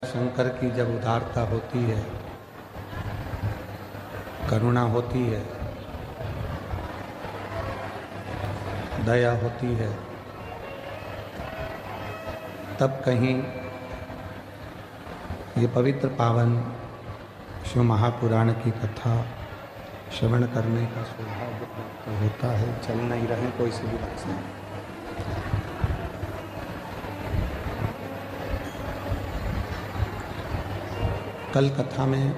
शंकर की जब उदारता होती है, करुणा होती है, दया होती है, तब कहीं ये पवित्र पावन शिव महापुराण की कथा श्रवण करने का सौभाग्य प्राप्त होता है। चल नहीं रहे कोई सी भी बात से। कल कथा में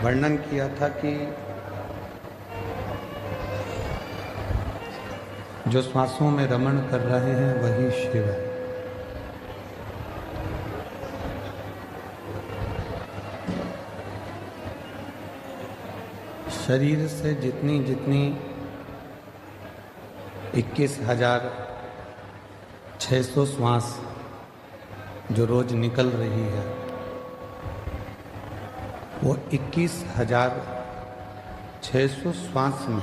वर्णन किया था कि जो श्वासों में रमण कर रहे हैं वही शिव है। शरीर से जितनी 21,600 श्वास जो रोज निकल रही है, वो 21,600 श्वास में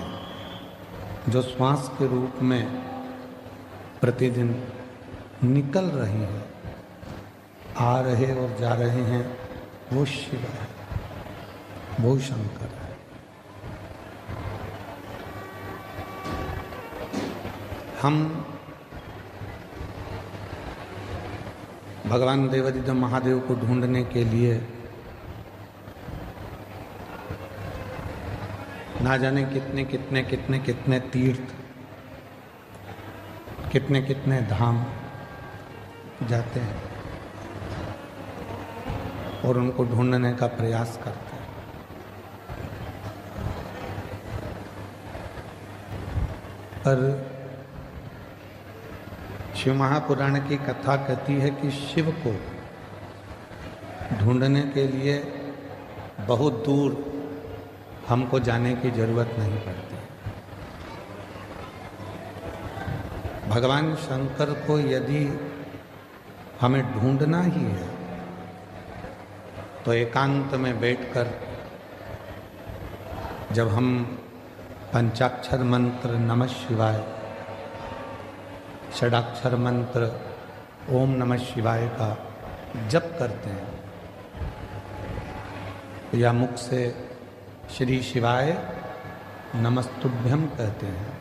जो श्वास के रूप में प्रतिदिन निकल रही है, आ रहे और जा रहे हैं, वो शिव है, वो शंकर है। हम भगवान देवादिदेव महादेव को ढूंढने के लिए ना जाने कितने तीर्थ, कितने धाम जाते हैं और उनको ढूंढने का प्रयास करते हैं। पर शिव महापुराण की कथा कहती है कि शिव को ढूंढने के लिए बहुत दूर हमको जाने की जरूरत नहीं पड़ती। भगवान शंकर को यदि हमें ढूंढना ही है तो एकांत में बैठकर जब हम पंचाक्षर मंत्र नमः शिवाय, षडाक्षर मंत्र ओम नमः शिवाय का जप करते हैं या मुख से श्री शिवाय नमस्तुभ्यम कहते हैं,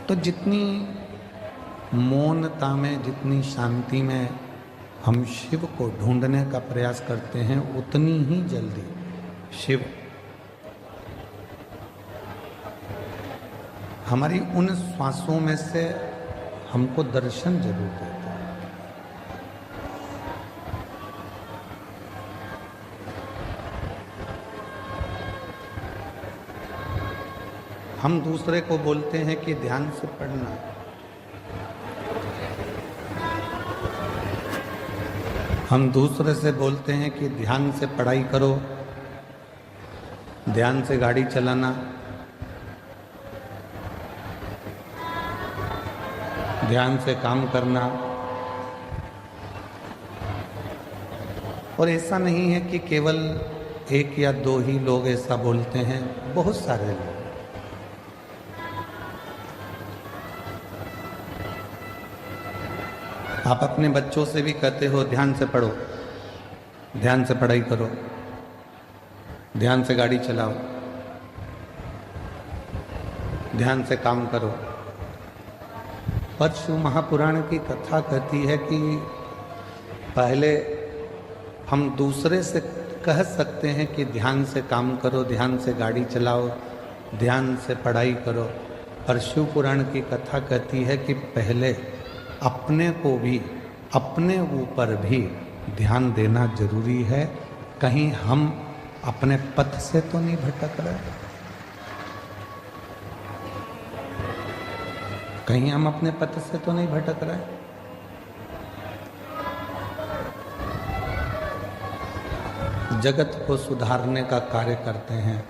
तो जितनी मौनता में, जितनी शांति में हम शिव को ढूंढने का प्रयास करते हैं, उतनी ही जल्दी शिव हमारी उन श्वासों में से हमको दर्शन जरूर देता है। हम दूसरे को बोलते हैं कि ध्यान से पढ़ना, हम दूसरे से बोलते हैं कि ध्यान से पढ़ाई करो, ध्यान से गाड़ी चलाना, ध्यान से काम करना। और ऐसा नहीं है कि केवल एक या दो ही लोग ऐसा बोलते हैं, बहुत सारे लोग। आप अपने बच्चों से भी कहते हो ध्यान से पढ़ो, ध्यान से पढ़ाई करो, ध्यान से गाड़ी चलाओ, ध्यान से काम करो। पर शिव महापुराण की कथा कहती है कि पहले हम दूसरे से कह सकते हैं कि ध्यान से काम करो, ध्यान से गाड़ी चलाओ, ध्यान से पढ़ाई करो, पर शिव पुराण की कथा कहती है कि पहले अपने को भी, अपने ऊपर भी ध्यान देना जरूरी है। कहीं हम अपने पथ से तो नहीं भटक रहे, कहीं हम अपने पथ से तो नहीं भटक रहे। जगत को सुधारने का कार्य करते हैं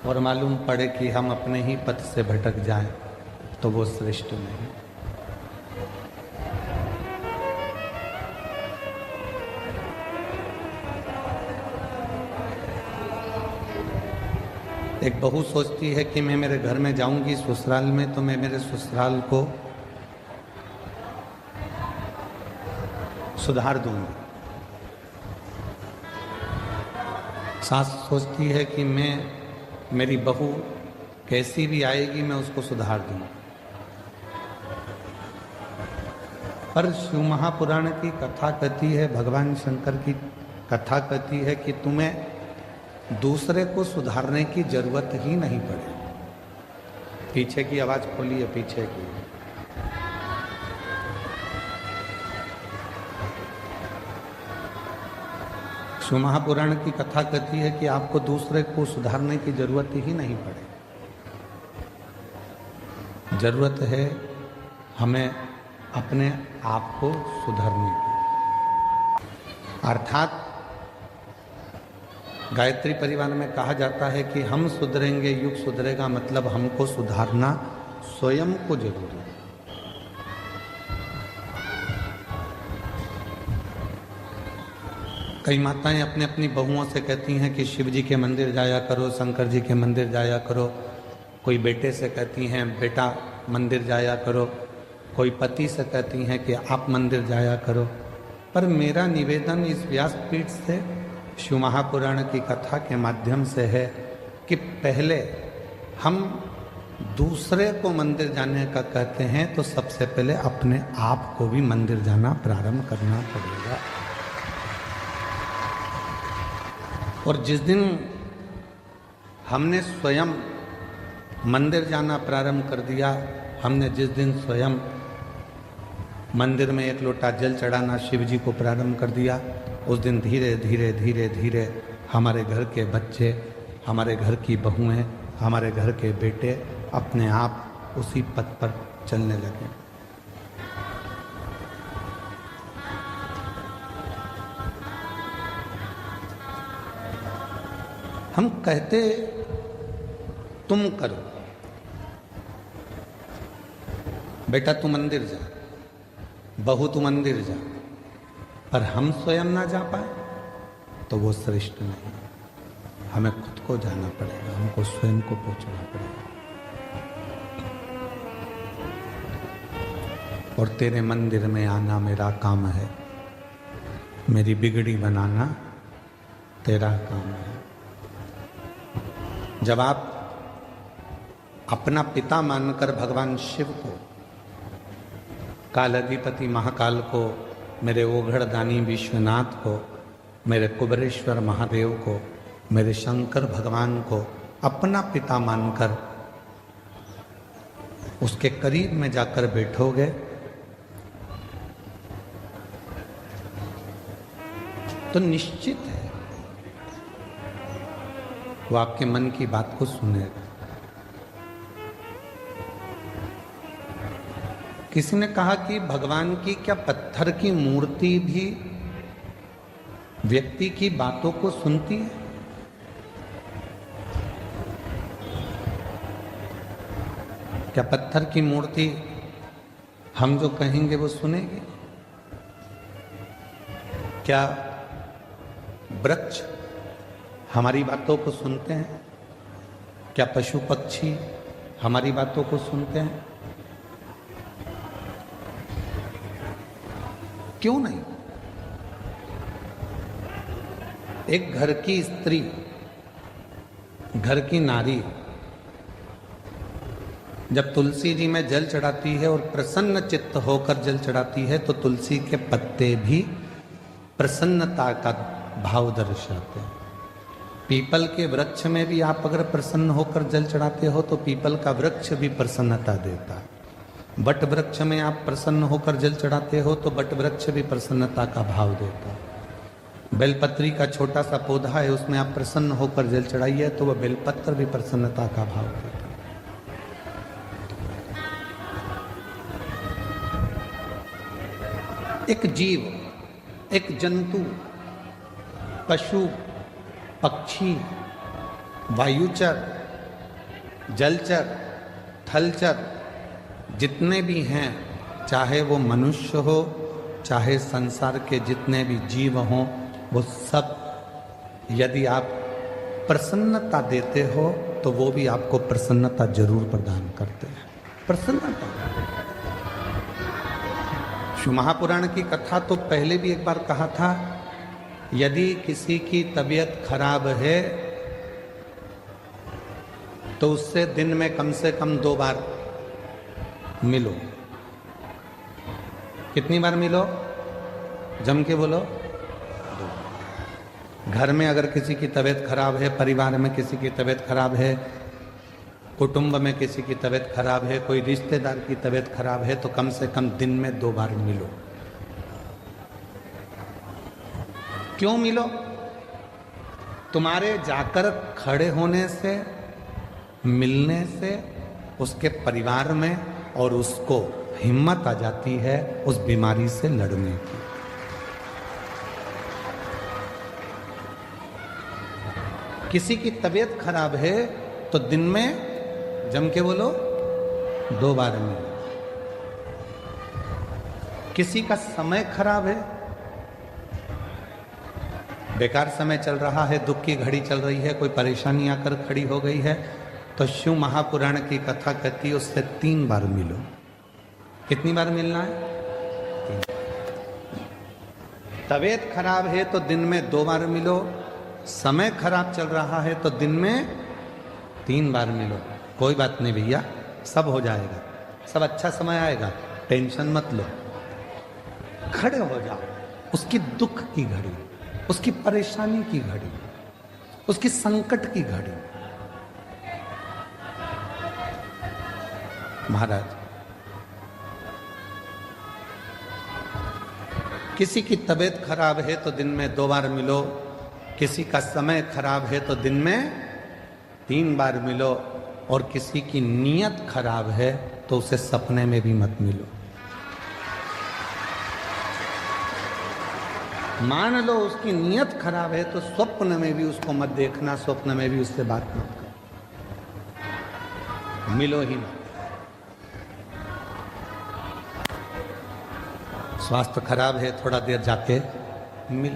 और मालूम पड़े कि हम अपने ही पथ से भटक जाएं तो वो श्रेष्ठ नहीं। एक बहू सोचती है कि मैं मेरे घर में जाऊंगी ससुराल में, तो मैं मेरे ससुराल को सुधार दूंगी। सास सोचती है कि मेरी बहू कैसी भी आएगी मैं उसको सुधार दूंगी। पर शिव महापुराण की कथा कहती है, भगवान शंकर की कथा कहती है कि तुम्हें दूसरे को सुधारने की जरूरत ही नहीं पड़े। पीछे की आवाज खोलिए, पीछे की। शिव महापुराण की कथा कहती है कि आपको दूसरे को सुधारने की जरूरत ही नहीं पड़े। जरूरत है हमें अपने आप को सुधारने की। अर्थात गायत्री परिवार में कहा जाता है कि हम सुधरेंगे युग सुधरेगा, मतलब हमको सुधारना स्वयं को जरूरी है। कई माताएं अपने अपनी बहुओं से कहती हैं कि शिव जी के मंदिर जाया करो, शंकर जी के मंदिर जाया करो। कोई बेटे से कहती हैं बेटा मंदिर जाया करो, कोई पति से कहती हैं कि आप मंदिर जाया करो। पर मेरा निवेदन इस व्यासपीठ से शिव महापुराण की कथा के माध्यम से है कि पहले हम दूसरे को मंदिर जाने का कहते हैं तो सबसे पहले अपने आप को भी मंदिर जाना प्रारंभ करना पड़ेगा। और जिस दिन हमने स्वयं मंदिर जाना प्रारंभ कर दिया, हमने जिस दिन स्वयं मंदिर में एक लोटा जल चढ़ाना शिव जी को प्रारंभ कर दिया, उस दिन धीरे धीरे धीरे धीरे हमारे घर के बच्चे, हमारे घर की बहुएं, हमारे घर के बेटे अपने आप उसी पथ पर चलने लगे। हम कहते तुम करो, बेटा तू मंदिर जा, बहू तू मंदिर जा, पर हम स्वयं ना जा पाए तो वो श्रेष्ठ नहीं। हमें खुद को जाना पड़ेगा, हमको स्वयं को पहुंचना पड़ेगा। और तेरे मंदिर में आना मेरा काम है, मेरी बिगड़ी बनाना तेरा काम है। जब आप अपना पिता मानकर भगवान शिव को, कालाधिपति महाकाल को, मेरे ओघड़दानी विश्वनाथ को, मेरे कुबरेश्वर महादेव को, मेरे शंकर भगवान को अपना पिता मानकर उसके करीब में जाकर बैठोगे तो निश्चित है वो आपके मन की बात को सुनेगा। किसी ने कहा कि भगवान की क्या पत्थर की मूर्ति भी व्यक्ति की बातों को सुनती है? क्या पत्थर की मूर्ति हम जो कहेंगे वो सुनेगी? क्या वृक्ष हमारी बातों को सुनते हैं? क्या पशु पक्षी हमारी बातों को सुनते हैं? क्यों नहीं? एक घर की स्त्री, घर की नारी जब तुलसी जी में जल चढ़ाती है और प्रसन्न चित्त होकर जल चढ़ाती है तो तुलसी के पत्ते भी प्रसन्नता का भाव दर्शाते हैं। पीपल के वृक्ष में भी आप अगर प्रसन्न होकर जल चढ़ाते हो तो पीपल का वृक्ष भी प्रसन्नता देता है। बट वृक्ष में आप प्रसन्न होकर जल चढ़ाते हो तो बट वृक्ष भी प्रसन्नता का भाव देता है। बेलपत्री का छोटा सा पौधा है, उसमें आप प्रसन्न होकर जल चढ़ाइए तो वह बेलपत्र भी प्रसन्नता का भाव देता है। एक जीव, एक जंतु, पशु, पक्षी, वायुचर, जलचर, थलचर जितने भी हैं, चाहे वो मनुष्य हो, चाहे संसार के जितने भी जीव हों, वो सब यदि आप प्रसन्नता देते हो तो वो भी आपको प्रसन्नता जरूर प्रदान करते हैं। प्रसन्नता शिव महापुराण की कथा तो पहले भी एक बार कहा था, यदि किसी की तबीयत खराब है तो उससे दिन में कम से कम 2 बार मिलो। कितनी बार मिलो? जम के बोलो। घर में अगर किसी की तबीयत खराब है, परिवार में किसी की तबीयत खराब है, कुटुंब में किसी की तबीयत खराब है, कोई रिश्तेदार की तबीयत खराब है, तो कम से कम दिन में 2 बार मिलो। क्यों मिलो? तुम्हारे जाकर खड़े होने से, मिलने से उसके परिवार में और उसको हिम्मत आ जाती है उस बीमारी से लड़ने की। किसी की तबीयत खराब है तो दिन में, जम के बोलो, 2 बार मिलो। किसी का समय खराब है, बेकार समय चल रहा है, दुख की घड़ी चल रही है, कोई परेशानी आकर खड़ी हो गई है, तो शिव महापुराण की कथा कहती है उससे 3 बार मिलो। कितनी बार मिलना है? 3। तबीयत खराब है तो दिन में 2 बार मिलो। समय खराब चल रहा है तो दिन में 3 बार मिलो। कोई बात नहीं भैया, सब हो जाएगा, सब अच्छा समय आएगा, टेंशन मत लो। खड़े हो जाओ उसकी दुख की घड़ी, उसकी परेशानी की घड़ी, उसकी संकट की घड़ी। महाराज, किसी की तबीयत खराब है तो दिन में 2 बार मिलो। किसी का समय खराब है तो दिन में 3 बार मिलो। और किसी की नीयत खराब है तो उसे सपने में भी मत मिलो। मान लो उसकी नीयत खराब है तो स्वप्न में भी उसको मत देखना, स्वप्न में भी उससे बात मत करो, मिलो ही मत। स्वास्थ्य खराब है, थोड़ा देर जाके मिल।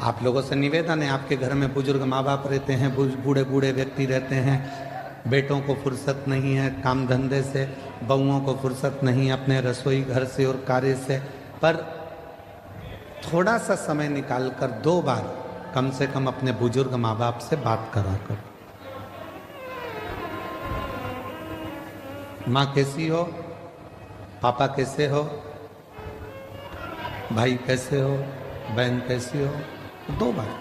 आप लोगों से निवेदन है, आपके घर में बुजुर्ग माँ बाप रहते हैं, बूढ़े बूढ़े व्यक्ति रहते हैं, बेटों को फुर्सत नहीं है काम धंधे से, बहुओं को फुर्सत नहीं अपने रसोई घर से और कार्य से, पर थोड़ा सा समय निकालकर 2 बार कम से कम अपने बुजुर्ग माँ बाप से बात करा कर। माँ कैसी हो, पापा कैसे हो, भाई कैसे हो, बहन कैसी हो, 2 बार।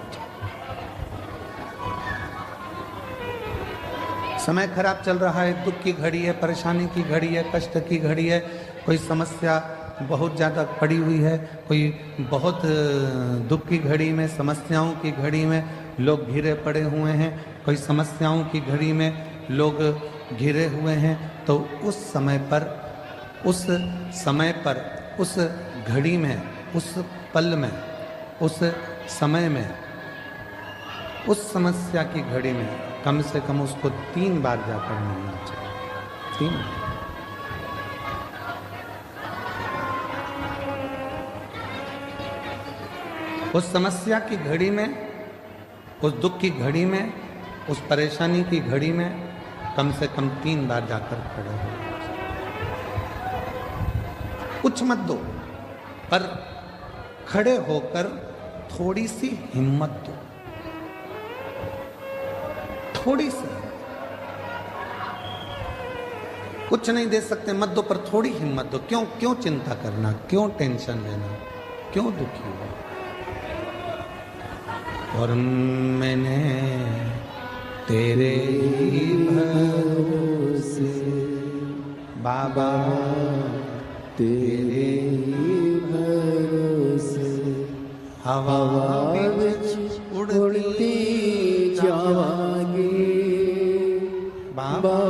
समय खराब चल रहा है, दुख की घड़ी है, परेशानी की घड़ी है, कष्ट की घड़ी है, कोई समस्या बहुत ज़्यादा पड़ी हुई है, कोई बहुत दुख की घड़ी में, समस्याओं की घड़ी में लोग घिरे पड़े हुए हैं, कोई समस्याओं की घड़ी में लोग घिरे हुए हैं, तो उस समय पर, उस घड़ी में, उस पल में, उस समय में, उस समस्या की घड़ी में कम से कम उसको 3 बार जाकर मिलना चाहिए। 3 बार। उस समस्या की घड़ी में, उस दुख की घड़ी में, उस परेशानी की घड़ी में कम से कम 3 बार जाकर खड़े हो। कुछ मत दो, पर खड़े होकर थोड़ी सी हिम्मत दो, थोड़ी सी। कुछ नहीं दे सकते मत दो, पर थोड़ी हिम्मत दो। क्यों चिंता करना, क्यों टेंशन लेना, क्यों दुखी हो। और मैंने तेरे ही भरोसे बाबा, तेरे ही भरोसे हवा बिच उड़ती जावांगी बाबा,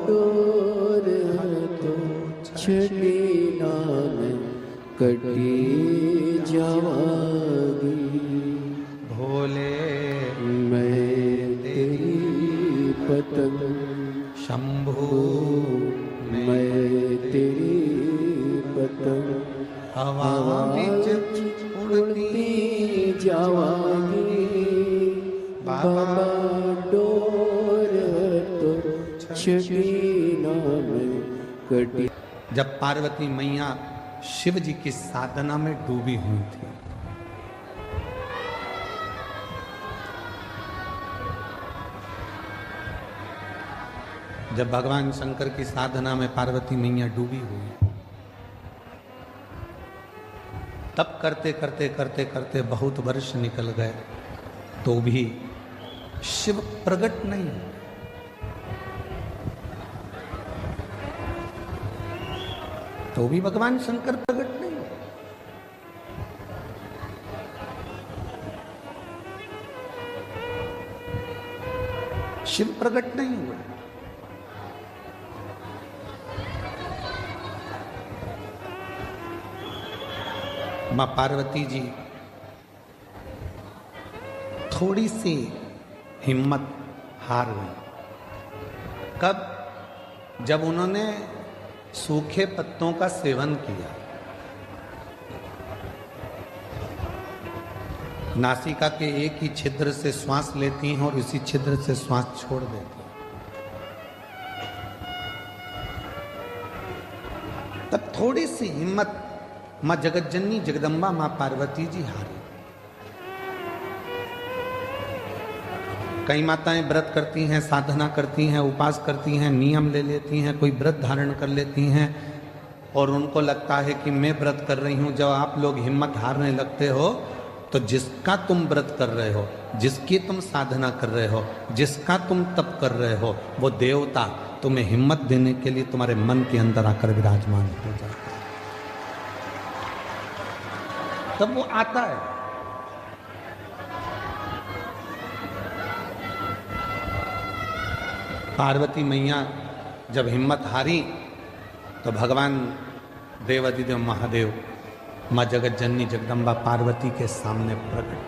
डोर तो छठी नाम कटी जावांगी। भोले मैं तेरी पतंग, शंभू मैं तेरी पतंग, हवा बिच उड़ती जावांगी बाबा, डोर तो छठी नाम कटी। जब पार्वती मैया शिव जी की साधना में डूबी हुई थी। जब भगवान शंकर की साधना में पार्वती मैया डूबी हुई, तब करते करते करते करते बहुत वर्ष निकल गए, तो भी शिव प्रकट नहीं हुए। तो भी भगवान शंकर प्रकट नहीं हुए। शिव प्रकट नहीं हुए। मां पार्वती जी थोड़ी सी हिम्मत हार गई। कब? जब उन्होंने सूखे पत्तों का सेवन किया, नासिका के एक ही छिद्र से श्वास लेती हैं और इसी छिद्र से श्वास छोड़ देती हैं। तब थोड़ी सी हिम्मत मां जगतजननी जगदम्बा मां पार्वती जी हारी। कई माताएं व्रत करती हैं, साधना करती हैं, उपास करती हैं, नियम ले लेती हैं, कोई व्रत धारण कर लेती हैं और उनको लगता है कि मैं व्रत कर रही हूं। जब आप लोग हिम्मत हारने लगते हो तो जिसका तुम व्रत कर रहे हो, जिसकी तुम साधना कर रहे हो, जिसका तुम तप कर रहे हो, वो देवता तुम्हें हिम्मत देने के लिए तुम्हारे मन के अंदर आकर विराजमान हो जाता है। तब वो आता है। पार्वती मैया जब हिम्मत हारी तो भगवान देवाधिदेव महादेव मां जगतजननी जगदम्बा पार्वती के सामने प्रकट।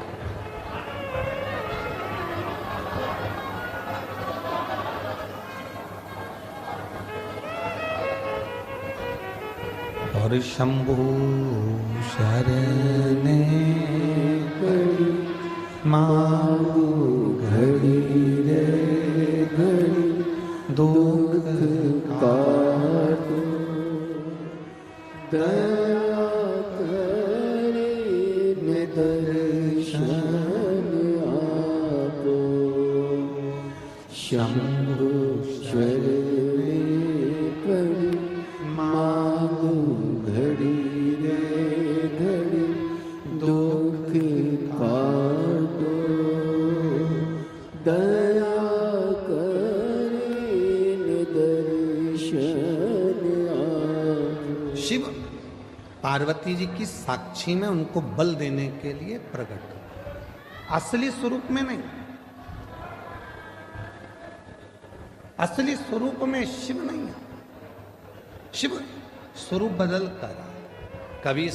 और शंभु शरणे पड़ी मांगू घड़ी रे घड़ी दुख काटो दया करे दर्शन आपो शंभु शरणे पड़ी मांगू घड़ी रे घड़ी दुख काटो दया करे दर्शन आपो। शिव पार्वती जी की साक्षी में उनको बल देने के लिए प्रकट, असली स्वरूप में नहीं। असली स्वरूप में शिव नहीं है। शिव स्वरूप बदल कर कभी